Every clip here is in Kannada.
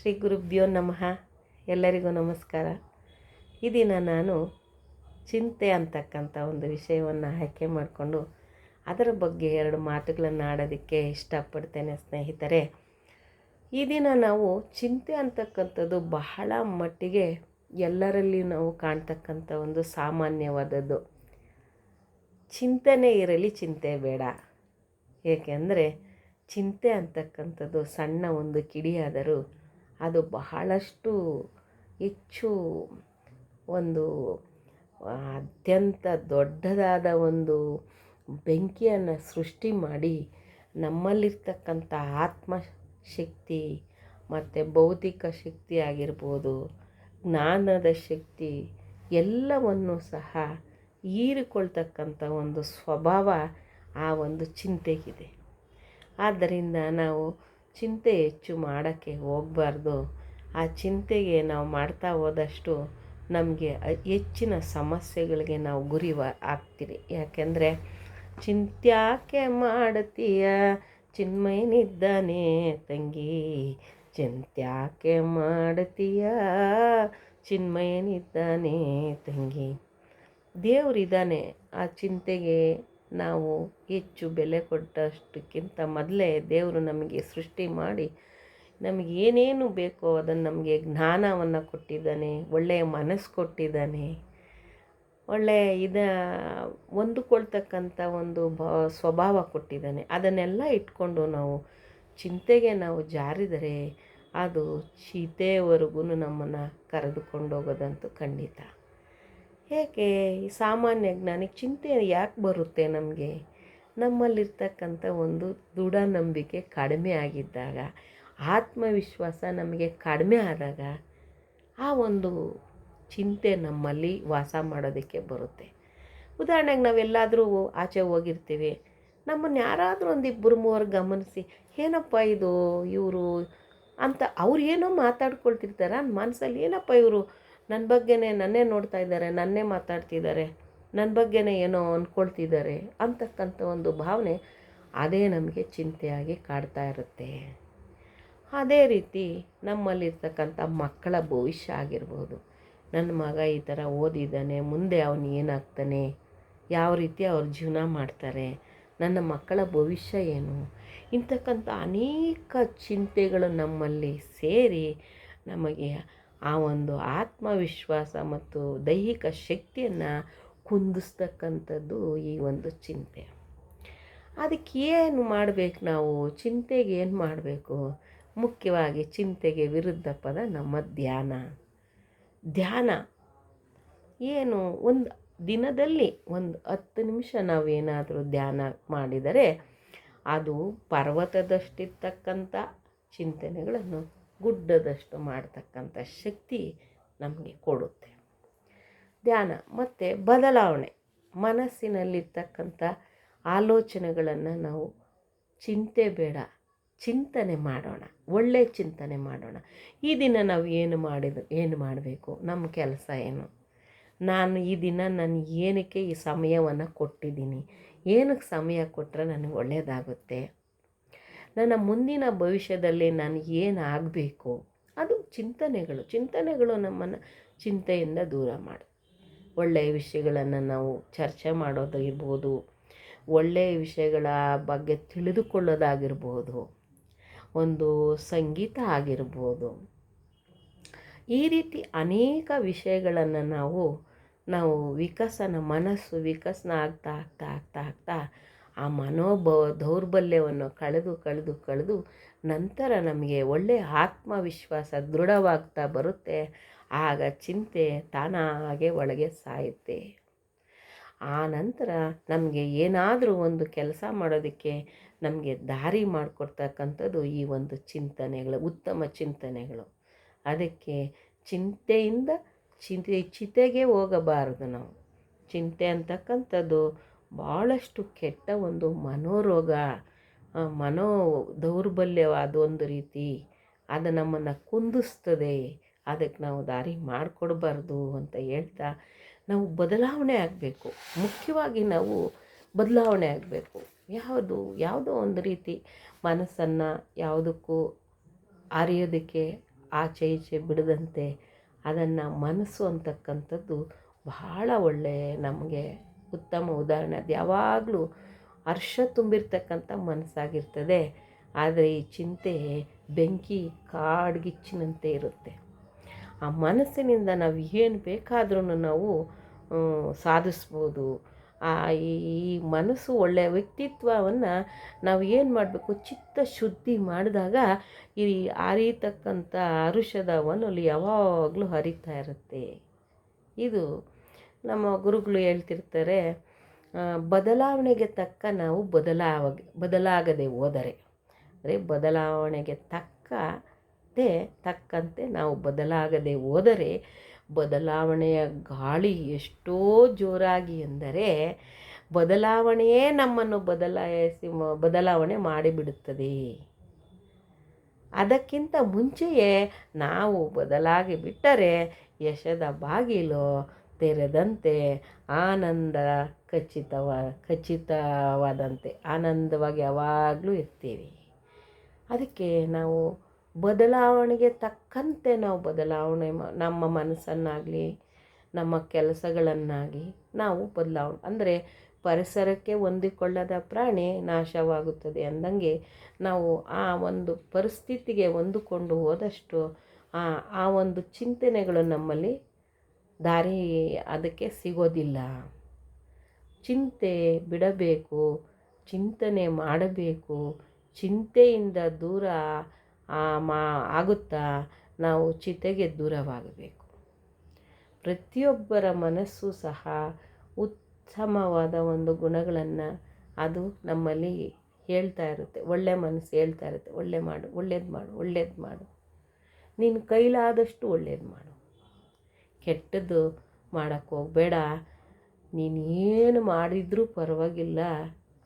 ಶ್ರೀ ಗುರುಭ್ಯೋ ನಮಃ. ಎಲ್ಲರಿಗೂ ನಮಸ್ಕಾರ. ಈ ದಿನ ನಾನು ಚಿಂತೆ ಅಂತಕ್ಕಂಥ ಒಂದು ವಿಷಯವನ್ನು ಆಯ್ಕೆ ಮಾಡಿಕೊಂಡು ಅದರ ಬಗ್ಗೆ ಎರಡು ಮಾತುಗಳನ್ನು ಆಡೋದಕ್ಕೆ ಇಷ್ಟಪಡ್ತೇನೆ ಸ್ನೇಹಿತರೆ. ಈ ದಿನ ನಾವು ಚಿಂತೆ ಅಂತಕ್ಕಂಥದ್ದು ಬಹಳ ಮಟ್ಟಿಗೆ ಎಲ್ಲರಲ್ಲಿ ನಾವು ಕಾಣ್ತಕ್ಕಂಥ ಒಂದು ಸಾಮಾನ್ಯವಾದದ್ದು. ಚಿಂತನೆ ಇರಲಿ, ಚಿಂತೆ ಬೇಡ. ಏಕೆಂದರೆ ಚಿಂತೆ ಅಂತಕ್ಕಂಥದ್ದು ಸಣ್ಣ ಒಂದು ಕಿಡಿಯಾದರೂ ಅದು ಬಹಳಷ್ಟು ಹೆಚ್ಚು ಒಂದು ಅತ್ಯಂತ ದೊಡ್ಡದಾದ ಒಂದು ಬೆಂಕಿಯನ್ನು ಸೃಷ್ಟಿ ಮಾಡಿ ನಮ್ಮಲ್ಲಿರ್ತಕ್ಕಂಥ ಆತ್ಮಶಕ್ತಿ ಮತ್ತು ಭೌತಿಕ ಶಕ್ತಿ ಆಗಿರ್ಬೋದು, ಜ್ಞಾನದ ಶಕ್ತಿ ಎಲ್ಲವನ್ನು ಸಹ ಹೀರಿಕೊಳ್ತಕ್ಕಂಥ ಒಂದು ಸ್ವಭಾವ ಆ ಒಂದು ಚಿಂತೆಗಿದೆ. ಆದ್ದರಿಂದ ನಾವು ಚಿಂತೆ ಹೆಚ್ಚು ಮಾಡೋಕ್ಕೆ ಹೋಗಬಾರ್ದು. ಆ ಚಿಂತೆಗೆ ನಾವು ಮಾಡ್ತಾ ಹೋದಷ್ಟು ನಮಗೆ ಹೆಚ್ಚಿನ ಸಮಸ್ಯೆಗಳಿಗೆ ನಾವು ಗುರಿ ಆಗ್ತೀರಿ. ಯಾಕೆಂದರೆ ಚಿಂತ್ಯಾಕೆ ಮಾಡ್ತೀಯ ಚಿನ್ಮಯನಿದ್ದಾನೆ ತಂಗಿ, ಚಿಂತ್ಯಾಕೆ ಮಾಡ್ತೀಯ ಚಿನ್ಮಯನಿದ್ದಾನೆ ತಂಗಿ. ದೇವರಿದ್ದಾನೆ. ಆ ಚಿಂತೆಗೆ ನಾವು ಹೆಚ್ಚು ಬೆಲೆ ಕೊಟ್ಟಷ್ಟಕ್ಕಿಂತ ಮೊದಲೇ ದೇವರು ನಮಗೆ ಸೃಷ್ಟಿ ಮಾಡಿ ನಮಗೆ ಏನೇನು ಬೇಕೋ ಅದನ್ನು ನಮಗೆ ಜ್ಞಾನವನ್ನು ಕೊಟ್ಟಿದ್ದಾನೆ, ಒಳ್ಳೆಯ ಮನಸ್ಸು ಕೊಟ್ಟಿದ್ದಾನೆ, ಒಳ್ಳೆಯ ಹೊಂದಿಕೊಳ್ತಕ್ಕಂಥ ಒಂದು ಸ್ವಭಾವ ಕೊಟ್ಟಿದ್ದಾನೆ. ಅದನ್ನೆಲ್ಲ ಇಟ್ಕೊಂಡು ನಾವು ಚಿಂತೆಗೆ ನಾವು ಜಾರಿದರೆ ಅದು ಚೀತೆವರೆಗೂ ನಮ್ಮನ್ನು ಕರೆದುಕೊಂಡು ಹೋಗೋದಂತೂ ಖಂಡಿತ. ಏಕೆ ಈ ಸಾಮಾನ್ಯ ಜ್ಞಾನಿಗೆ ಚಿಂತೆ ಯಾಕೆ ಬರುತ್ತೆ? ನಮ್ಮಲ್ಲಿರ್ತಕ್ಕಂಥ ಒಂದು ದೃಢ ನಂಬಿಕೆ ಕಡಿಮೆ ಆಗಿದ್ದಾಗ, ಆತ್ಮವಿಶ್ವಾಸ ನಮಗೆ ಕಡಿಮೆ ಆದಾಗ ಆ ಒಂದು ಚಿಂತೆ ನಮ್ಮಲ್ಲಿ ವಾಸ ಮಾಡೋದಕ್ಕೆ ಬರುತ್ತೆ. ಉದಾಹರಣೆಗೆ ನಾವೆಲ್ಲಾದರೂ ಆಚೆ ಹೋಗಿರ್ತೀವಿ, ನಮ್ಮನ್ನು ಯಾರಾದರೂ ಒಂದು ಇಬ್ಬರು ಮೂವರು ಗಮನಿಸಿ ಏನಪ್ಪ ಇದು ಇವರು ಅಂತ ಅವ್ರು ಏನೋ ಮಾತಾಡ್ಕೊಳ್ತಿರ್ತಾರೆ. ಮನಸ್ಸಲ್ಲಿ ಏನಪ್ಪ ಇವರು ನನ್ನ ಬಗ್ಗೆನೇ ನನ್ನೇ ನೋಡ್ತಾ ಇದ್ದಾರೆ, ನನ್ನೇ ಮಾತಾಡ್ತಿದ್ದಾರೆ, ನನ್ನ ಬಗ್ಗೆನೇ ಏನೋ ಅಂದ್ಕೊಳ್ತಿದ್ದಾರೆ ಅಂತಕ್ಕಂಥ ಒಂದು ಭಾವನೆ ಅದೇ ನಮಗೆ ಚಿಂತೆಯಾಗಿ ಕಾಡ್ತಾ ಇರುತ್ತೆ. ಅದೇ ರೀತಿ ನಮ್ಮಲ್ಲಿರ್ತಕ್ಕಂಥ ಮಕ್ಕಳ ಭವಿಷ್ಯ ಆಗಿರ್ಬೋದು. ನನ್ನ ಮಗ ಈ ಥರ ಓದಿದ್ದಾನೆ, ಮುಂದೆ ಅವನು ಏನಾಗ್ತಾನೆ, ಯಾವ ರೀತಿ ಅವ್ರ ಜೀವನ ಮಾಡ್ತಾರೆ, ನನ್ನ ಮಕ್ಕಳ ಭವಿಷ್ಯ ಏನು, ಇಂತಕ್ಕಂಥ ಅನೇಕ ಚಿಂತೆಗಳು ನಮ್ಮಲ್ಲಿ ಸೇರಿ ನಮಗೆ ಆ ಒಂದು ಆತ್ಮವಿಶ್ವಾಸ ಮತ್ತು ದೈಹಿಕ ಶಕ್ತಿಯನ್ನು ಕುಂದಿಸ್ತಕ್ಕಂಥದ್ದು ಈ ಒಂದು ಚಿಂತೆ. ಅದಕ್ಕೆ ಏನು ಮಾಡಬೇಕು? ನಾವು ಚಿಂತೆಗೆ ಏನು ಮಾಡಬೇಕು? ಮುಖ್ಯವಾಗಿ ಚಿಂತೆಗೆ ವಿರುದ್ಧ ಪದ ನಮ್ಮ ಧ್ಯಾನ. ಏನು, ಒಂದು ದಿನದಲ್ಲಿ ಒಂದು 10 ನಿಮಿಷ ನಾವೇನಾದರೂ ಧ್ಯಾನ ಮಾಡಿದರೆ ಅದು ಪರ್ವತದಷ್ಟಿರ್ತಕ್ಕಂಥ ಚಿಂತನೆಗಳನ್ನು ಗುಡ್ಡದಷ್ಟು ಮಾಡ್ತಕ್ಕಂಥ ಶಕ್ತಿ ನಮಗೆ ಕೊಡುತ್ತೆ. ಧ್ಯಾನ ಮತ್ತು ಬದಲಾವಣೆ, ಮನಸ್ಸಿನಲ್ಲಿರ್ತಕ್ಕಂಥ ಆಲೋಚನೆಗಳನ್ನು ನಾವು ಚಿಂತೆ ಬೇಡ, ಚಿಂತನೆ ಮಾಡೋಣ, ಒಳ್ಳೆಯ ಚಿಂತನೆ ಮಾಡೋಣ. ಈ ದಿನ ನಾವು ಏನು ಮಾಡಬೇಕು, ನಮ್ಮ ಕೆಲಸ ಏನು, ನಾನು ಈ ದಿನ ನಾನು ಏನಕ್ಕೆ ಈ ಸಮಯವನ್ನು ಕೊಟ್ಟಿದ್ದೀನಿ, ಏನಕ್ಕೆ ಸಮಯ ಕೊಟ್ಟರೆ ನನಗೆ ಒಳ್ಳೆಯದಾಗುತ್ತೆ, ನನ್ನ ಮುಂದಿನ ಭವಿಷ್ಯದಲ್ಲಿ ನಾನು ಏನಾಗಬೇಕು, ಅದು ಚಿಂತನೆಗಳು ನಮ್ಮನ್ನು ಚಿಂತೆಯಿಂದ ದೂರ ಮಾಡಿ ಒಳ್ಳೆಯ ವಿಷಯಗಳನ್ನು ನಾವು ಚರ್ಚೆ ಮಾಡೋದು ಇರ್ಬೋದು, ಒಳ್ಳೆಯ ವಿಷಯಗಳ ಬಗ್ಗೆ ತಿಳಿದುಕೊಳ್ಳೋದಾಗಿರ್ಬೋದು, ಒಂದು ಸಂಗೀತ ಆಗಿರ್ಬೋದು. ಈ ರೀತಿ ಅನೇಕ ವಿಷಯಗಳನ್ನು ನಾವು ಮನಸ್ಸು ವಿಕಸನ ಆಗ್ತಾ ಆ ದೌರ್ಬಲ್ಯವನ್ನು ಕಳೆದು ನಂತರ ನಮಗೆ ಒಳ್ಳೆಯ ಆತ್ಮವಿಶ್ವಾಸ ದೃಢವಾಗ್ತಾ ಬರುತ್ತೆ. ಆಗ ಚಿಂತೆ ತಾನಾಗೆ ಒಳಗೆ ಸಾಯುತ್ತೆ. ಆ ನಂತರ ನಮಗೆ ಏನಾದರೂ ಒಂದು ಕೆಲಸ ಮಾಡೋದಕ್ಕೆ ನಮಗೆ ದಾರಿ ಮಾಡಿಕೊಡ್ತಕ್ಕಂಥದ್ದು ಈ ಒಂದು ಚಿಂತನೆಗಳು, ಉತ್ತಮ ಚಿಂತನೆಗಳು. ಅದಕ್ಕೆ ಚಿಂತೆಯಿಂದ ಚಿತೆಗೆ ಹೋಗಬಾರದು ನಾವು. ಚಿಂತೆ ಅಂತಕ್ಕಂಥದ್ದು ಭಾಳಷ್ಟು ಕೆಟ್ಟ ಒಂದು ಮನೋರೋಗ, ದೌರ್ಬಲ್ಯವಾದ ಒಂದು ರೀತಿ. ಅದು ನಮ್ಮನ್ನು ಕುಂದಿಸ್ತದೆ. ಅದಕ್ಕೆ ನಾವು ದಾರಿ ಮಾಡಿಕೊಡ್ಬಾರ್ದು ಅಂತ ಹೇಳ್ತಾ ನಾವು ಬದಲಾವಣೆ ಆಗಬೇಕು. ಮುಖ್ಯವಾಗಿ ನಾವು ಬದಲಾವಣೆ ಆಗಬೇಕು. ಯಾವುದೋ ಒಂದು ರೀತಿ ಮನಸ್ಸನ್ನು ಯಾವುದಕ್ಕೂ ಅರಿಯೋದಕ್ಕೆ ಆಚೆ ಈಚೆ ಬಿಡದಂತೆ ಅದನ್ನು ಮನಸ್ಸು ಅಂತಕ್ಕಂಥದ್ದು ಬಹಳ ಒಳ್ಳೆಯ ನಮಗೆ ಉತ್ತಮ ಉದಾಹರಣೆ. ಅದು ಯಾವಾಗಲೂ ಹರ್ಷ ತುಂಬಿರ್ತಕ್ಕಂಥ ಮನಸ್ಸಾಗಿರ್ತದೆ. ಆದರೆ ಈ ಚಿಂತೆ ಬೆಂಕಿ ಕಾಡ್ಗಿಚ್ಚಿನಂತೆ ಇರುತ್ತೆ. ಆ ಮನಸ್ಸಿನಿಂದ ನಾವು ಏನು ಬೇಕಾದ್ರೂ ನಾವು ಸಾಧಿಸ್ಬೋದು. ಈ ಮನಸ್ಸು ಒಳ್ಳೆಯ ವ್ಯಕ್ತಿತ್ವವನ್ನು ನಾವು ಏನು ಮಾಡಬೇಕು, ಚಿತ್ತ ಶುದ್ಧಿ ಮಾಡಿದಾಗ ಈ ಹರಿತಕ್ಕಂಥ ಹರುಷದ ಹೊನಲು ಯಾವಾಗಲೂ ಹರಿತಾ ಇರುತ್ತೆ. ಇದು ನಮ್ಮ ಗುರುಗಳು ಹೇಳ್ತಿರ್ತಾರೆ, ಬದಲಾವಣೆಗೆ ತಕ್ಕ ನಾವು ಬದಲಾಗದೆ ಹೋದರೆ, ಅಂದರೆ ಬದಲಾವಣೆಗೆ ತಕ್ಕಂತೆ ನಾವು ಬದಲಾಗದೆ ಹೋದರೆ ಬದಲಾವಣೆಯ ಗಾಳಿ ಎಷ್ಟೋ ಜೋರಾಗಿ ಎಂದರೆ ಬದಲಾವಣೆಯೇ ನಮ್ಮನ್ನು ಬದಲಾವಣೆ ಮಾಡಿಬಿಡುತ್ತದೆ. ಅದಕ್ಕಿಂತ ಮುಂಚೆಯೇ ನಾವು ಬದಲಾಗಿ ಬಿಟ್ಟರೆ ಯಶದ ಬಾಗಿಲು ತೆರೆದಂತೆ ಆನಂದ ಖಚಿತವಾದಂತೆ ಆನಂದವಾಗಿ ಯಾವಾಗಲೂ ಇರ್ತೀವಿ. ಅದಕ್ಕೆ ನಾವು ಬದಲಾವಣೆಗೆ ತಕ್ಕಂತೆ ನಾವು ಬದಲಾವಣೆ ನಮ್ಮ ಮನಸ್ಸನ್ನಾಗಲಿ ನಮ್ಮ ಕೆಲಸಗಳನ್ನಾಗಿ ನಾವು ಅಂದರೆ ಪರಿಸರಕ್ಕೆ ಹೊಂದಿಕೊಳ್ಳದ ಪ್ರಾಣಿ ನಾಶವಾಗುತ್ತದೆ ಅಂದಂಗೆ ನಾವು ಆ ಒಂದು ಪರಿಸ್ಥಿತಿಗೆ ಹೊಂದಿಕೊಂಡು ಹೋದಷ್ಟು ಆ ಒಂದು ಚಿಂತನೆಗಳು ನಮ್ಮಲ್ಲಿ ದಾರಿ ಅದಕ್ಕೆ ಸಿಗೋದಿಲ್ಲ. ಚಿಂತೆ ಬಿಡಬೇಕು, ಚಿಂತನೆ ಮಾಡಬೇಕು. ಚಿಂತೆಯಿಂದ ದೂರ ಆಗುತ್ತಾ ನಾವು ಚಿತೆಗೆ ದೂರವಾಗಬೇಕು. ಪ್ರತಿಯೊಬ್ಬರ ಮನಸ್ಸು ಸಹ ಉತ್ತಮವಾದ ಒಂದು ಗುಣಗಳನ್ನು ಅದು ನಮ್ಮಲ್ಲಿ ಹೇಳ್ತಾ ಇರುತ್ತೆ. ಒಳ್ಳೆಯ ಮನಸ್ಸು ಹೇಳ್ತಾ ಇರುತ್ತೆ, ಒಳ್ಳೇದು ಮಾಡು, ನಿನ್ನ ಕೈಲಾದಷ್ಟು ಒಳ್ಳೇದು ಮಾಡು, ಕೆಟ್ಟದ್ದು ಮಾಡೋಕ್ಕೆ ಹೋಗಬೇಡ, ನೀನು ಏನು ಮಾಡಿದರೂ ಪರವಾಗಿಲ್ಲ,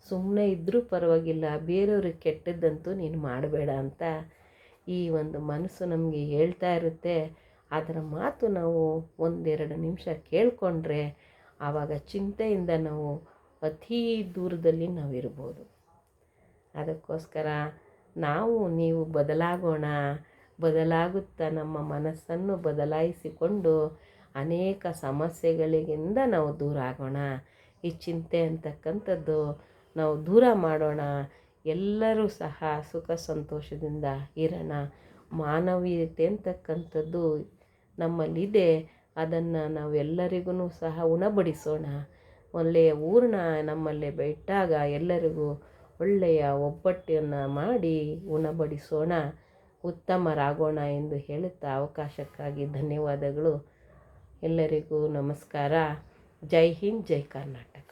ಸುಮ್ಮನೆ ಇದ್ದರೂ ಪರವಾಗಿಲ್ಲ, ಬೇರೆಯವ್ರಿಗೆ ಕೆಟ್ಟದ್ದಂತೂ ನೀನು ಮಾಡಬೇಡ ಅಂತ ಈ ಒಂದು ಮನಸ್ಸು ನಮಗೆ ಹೇಳ್ತಾ ಇರುತ್ತೆ. ಅದರ ಮಾತು ನಾವು 1-2 ನಿಮಿಷ ಕೇಳಿಕೊಂಡ್ರೆ ಆವಾಗ ಚಿಂತೆಯಿಂದ ನಾವು ಅತೀ ದೂರದಲ್ಲಿ ನಾವಿರ್ಬೋದು. ಅದಕ್ಕೋಸ್ಕರ ನೀವು ಬದಲಾಗೋಣ. ಬದಲಾಗುತ್ತಾ ನಮ್ಮ ಮನಸ್ಸನ್ನು ಬದಲಾಯಿಸಿಕೊಂಡು ಅನೇಕ ಸಮಸ್ಯೆಗಳಿಂದ ನಾವು ದೂರ ಆಗೋಣ. ಈ ಚಿಂತೆ ಅಂತಕ್ಕಂಥದ್ದು ನಾವು ದೂರ ಮಾಡೋಣ. ಎಲ್ಲರೂ ಸಹ ಸುಖ ಸಂತೋಷದಿಂದ ಇರೋಣ. ಮಾನವೀಯತೆ ಅಂತಕ್ಕಂಥದ್ದು ನಮ್ಮಲ್ಲಿದೆ. ಅದನ್ನು ನಾವೆಲ್ಲರಿಗೂ ಸಹ ಉಣಬಡಿಸೋಣ. ಒಳ್ಳೆಯ ಊರನ್ನ ನಮ್ಮಲ್ಲಿ ಬಿಟ್ಟಾಗ ಎಲ್ಲರಿಗೂ ಒಳ್ಳೆಯ ಒಬ್ಬಟ್ಟನ್ನು ಮಾಡಿ ಉಣಬಡಿಸೋಣ, ಉತ್ತಮರಾಗೋಣ ಎಂದು ಹೇಳುತ್ತಾ ಅವಕಾಶಕ್ಕಾಗಿ ಧನ್ಯವಾದಗಳು. ಎಲ್ಲರಿಗೂ ನಮಸ್ಕಾರ. ಜೈ ಹಿಂದ್, ಜೈ ಕರ್ನಾಟಕ.